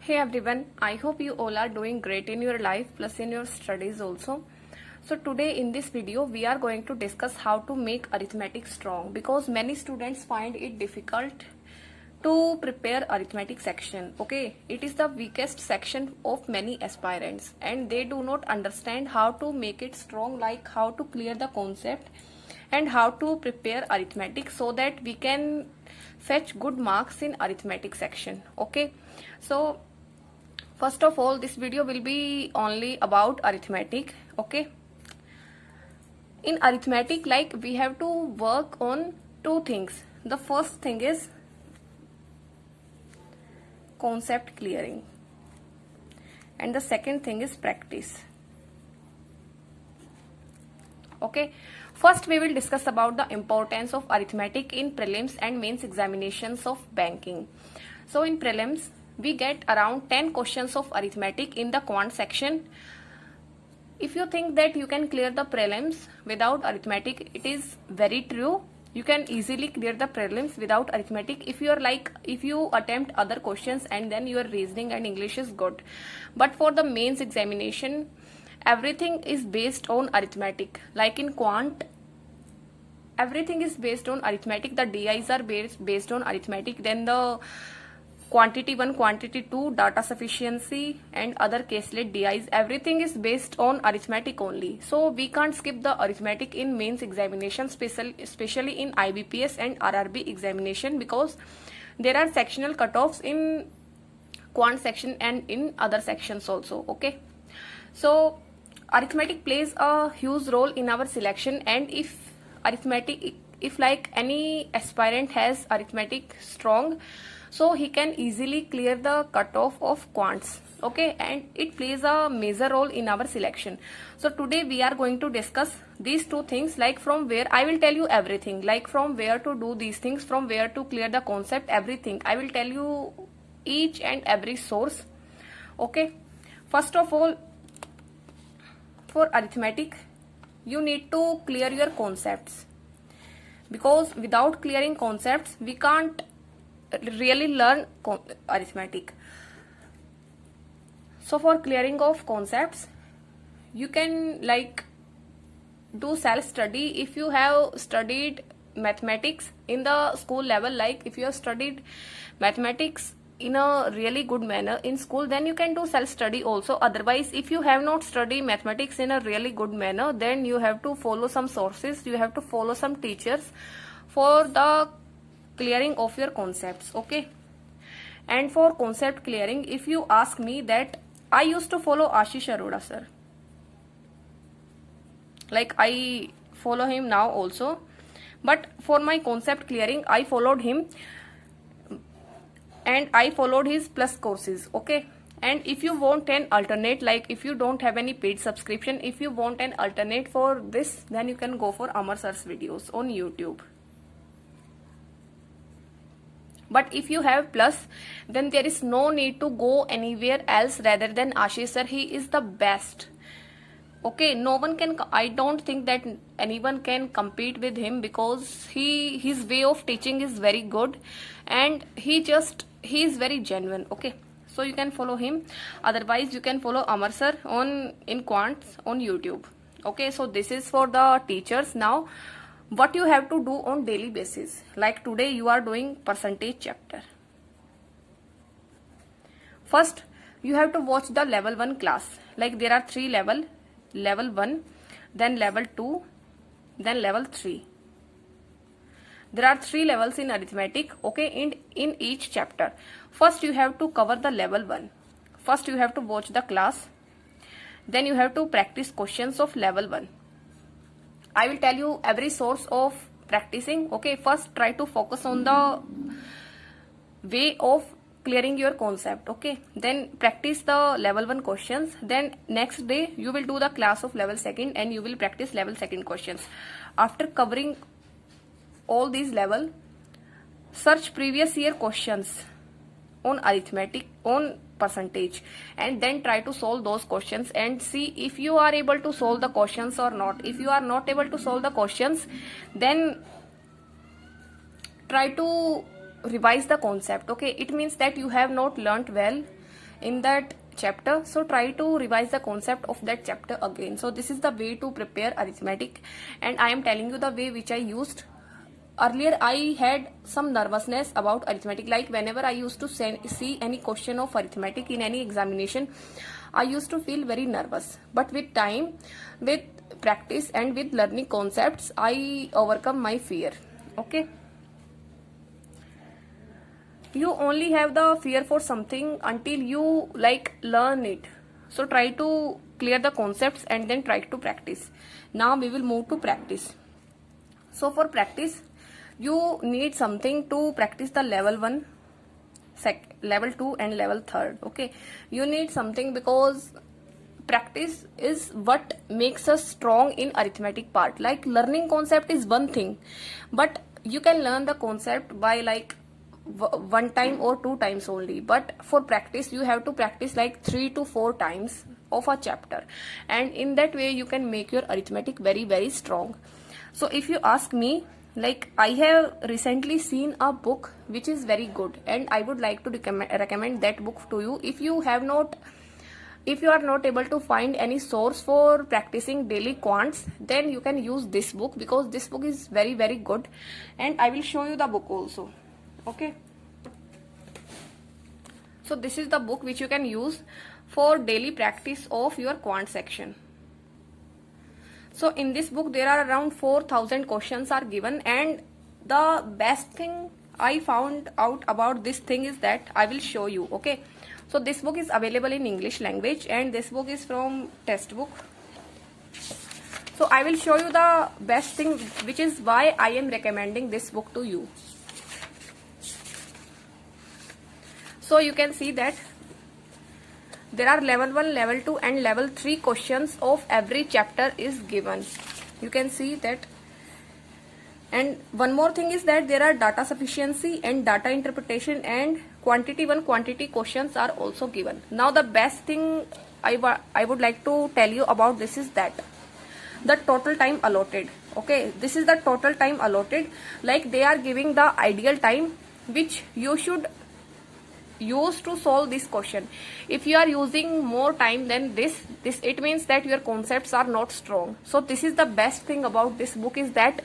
Hey everyone, I hope you all are doing great in your life plus in your studies also. So today in this video we are going to discuss how to make arithmetic strong because many students find it difficult to prepare arithmetic section. Okay, it is the weakest section of many aspirants and they do not understand how to make it strong, like how to clear the concept and how to prepare arithmetic so that we can fetch good marks in arithmetic section. Okay, so first of all, this video will be only about arithmetic. Okay, in arithmetic, like we have to work on two things. The first thing is concept clearing and the second thing is practice. Okay, first we will discuss about the importance of arithmetic in prelims and mains examinations of banking. So in prelims we get around 10 questions of arithmetic in the quant section. If you think that you can clear the prelims without arithmetic, it is very true. You can easily clear the prelims without arithmetic if you attempt other questions and then your reasoning and English is good. But for the mains examination, everything is based on arithmetic. Like in quant, everything is based on arithmetic. The DIs are based on arithmetic. Then the quantity 1, quantity 2, data sufficiency and other caselet DIs, everything is based on arithmetic only. So we can't skip the arithmetic in mains examination, especially in IBPS and RRB examination, because there are sectional cutoffs in quant section and in other sections also. Okay, so arithmetic plays a huge role in our selection, and if like any aspirant has arithmetic strong, so he can easily clear the cutoff of quants. Okay, and it plays a major role in our selection. So today we are going to discuss these two things, like from where I will tell you everything, like from where to do these things, from where to clear the concept, everything I will tell you, each and every source. Okay, first of all, for arithmetic you need to clear your concepts, because without clearing concepts we can't really learn arithmetic. So for clearing of concepts, you can like do self study. If you have studied mathematics in the school level, like if you have studied mathematics in a really good manner in school, then you can do self study also. Otherwise, if you have not studied mathematics in a really good manner, then you have to follow some sources, you have to follow some teachers for the clearing of your concepts. Okay, and for concept clearing, if you ask me, that I used to follow Ashish Arora sir, like I follow him now also, but for my concept clearing I followed him and I followed his plus courses. Okay, and if you want an alternate, like if you don't have any paid subscription, if you want an alternate for this, then you can go for Amar sir's videos on YouTube. But if you have plus, then there is no need to go anywhere else rather than Ashish sir. He is the best. Okay, no one can, I don't think that anyone can compete with him, because his way of teaching is very good and he is very genuine. Okay, so you can follow him. Otherwise you can follow Amar sir in quants on YouTube. Okay, so this is for the teachers. Now what you have to do on daily basis, like today you are doing percentage chapter. First you have to watch the level 1 class. Like there are 3 level 1, then level 2, then level 3. There are 3 levels in arithmetic. Okay, in each chapter. First you have to cover the level 1. First you have to watch the class, then you have to practice questions of level 1. I will tell you every source of practicing. Okay, first try to focus on the way of clearing your concept. Okay, then practice the level 1 questions. Then next day you will do the class of level 2 and you will practice level 2 questions. After covering all these level, search previous year questions on arithmetic, on percentage, and then try to solve those questions and see if you are able to solve the questions or not. If you are not able to solve the questions, then try to revise the concept. Okay, it means that you have not learnt well in that chapter. So try to revise the concept of that chapter again. So this is the way to prepare arithmetic, and I am telling you the way which I used. Earlier I had some nervousness about arithmetic, like whenever I used to see any question of arithmetic in any examination, I used to feel very nervous. But with time, with practice and with learning concepts, I overcome my fear. Okay. You only have the fear for something until you learn it. So try to clear the concepts and then try to practice. Now we will move to practice. So for practice, you need something to practice the level 1, level 2 and level 3. Okay, you need something because practice is what makes us strong in arithmetic part. Like learning concept is one thing, but you can learn the concept by one time or 2 times only. But for practice, you have to practice 3 to 4 times of a chapter, and in that way you can make your arithmetic very, very strong. So if you ask me, I have recently seen a book which is very good, and I would like to recommend that book to you. If you are not able to find any source for practicing daily quants, then you can use this book, because this book is very, very good, and I will show you the book also. Okay, so this is the book which you can use for daily practice of your quant section. So in this book there are around 4,000 questions are given, and the best thing I found out about this thing is that I will show you. Okay, so this book is available in English language, and this book is from textbook. So I will show you the best thing, which is why I am recommending this book to you. So you can see that there are level 1, level 2 and level 3 questions of every chapter is given. You can see that. And one more thing is that there are data sufficiency and data interpretation and quantity 1, quantity questions are also given. Now the best thing I would like to tell you about this is that the total time allotted. Okay, this is the total time allotted. They are giving the ideal time which you should use to solve this question. If you are using more time than this, it means that your concepts are not strong. So this is the best thing about this book, is that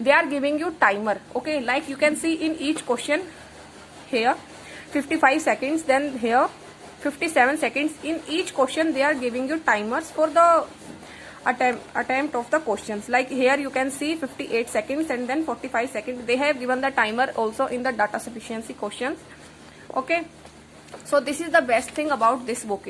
they are giving you timer. Okay, you can see in each question, here 55 seconds, then here 57 seconds. In each question they are giving you timers for the attempt of the questions. Here you can see 58 seconds and then 45 seconds. They have given the timer also in the data sufficiency questions. Okay, so this is the best thing about this book.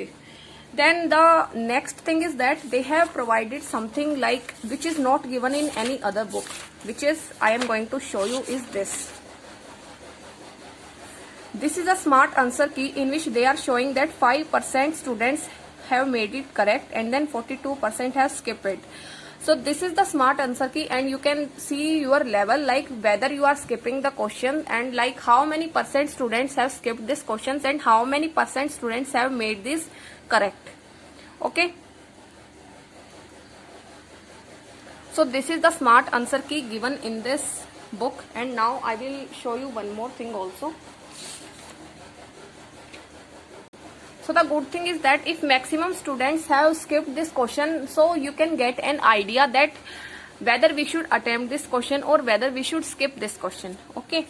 Then the next thing is that they have provided something which is not given in any other book, which is I am going to show you, is this. This is a smart answer key in which they are showing that 5% students have made it correct and then 42% have skipped it. So this is the smart answer key, and you can see your level, whether you are skipping the question, and how many percent students have skipped this questions and how many percent students have made this correct. Okay, so this is the smart answer key given in this book. And now I will show you one more thing also. So the good thing is that if maximum students have skipped this question, so you can get an idea that whether we should attempt this question or whether we should skip this question. Okay,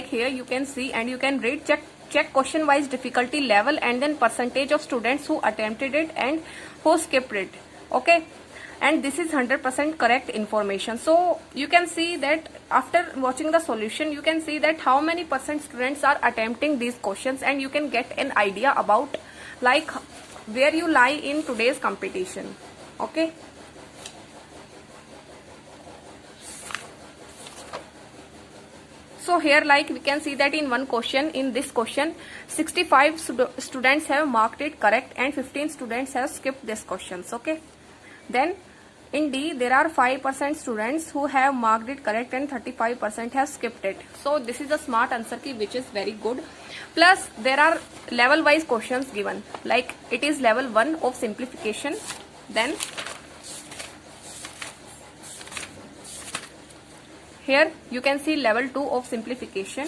here you can see, and you can read, check question wise difficulty level and then percentage of students who attempted it and who skipped it. Okay, and this is 100% correct information. So you can see that after watching the solution, you can see that how many percent students are attempting these questions, and you can get an idea about where you lie in today's competition. Okay, so here we can see that in one question, in this question 65 students have marked it correct and 15 students have skipped these questions. Okay, then in D there are 5% students who have marked it correct and 35% have skipped it. So this is a smart answer key which is very good. Plus there are level wise questions given, it is level 1 of simplification, then here you can see level 2 of simplification,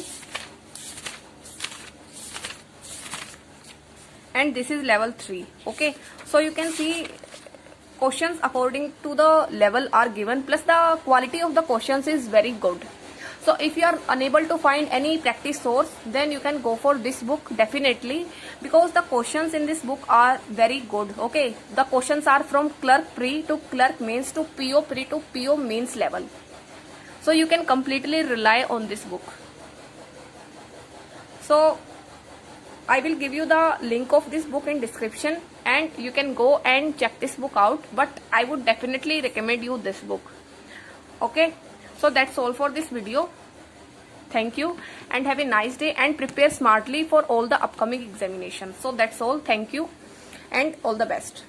and this is level 3. Okay, so you can see questions according to the level are given, plus the quality of the questions is very good. So if you are unable to find any practice source, then you can go for this book definitely, because the questions in this book are very good. Okay, the questions are from clerk pre to clerk mains to PO pre to PO mains level. So you can completely rely on this book. So I will give you the link of this book in description, and you can go and check this book out, but I would definitely recommend you this book. Okay, so that's all for this video. Thank you and have a nice day, and prepare smartly for all the upcoming examinations. So that's all. Thank you and all the best.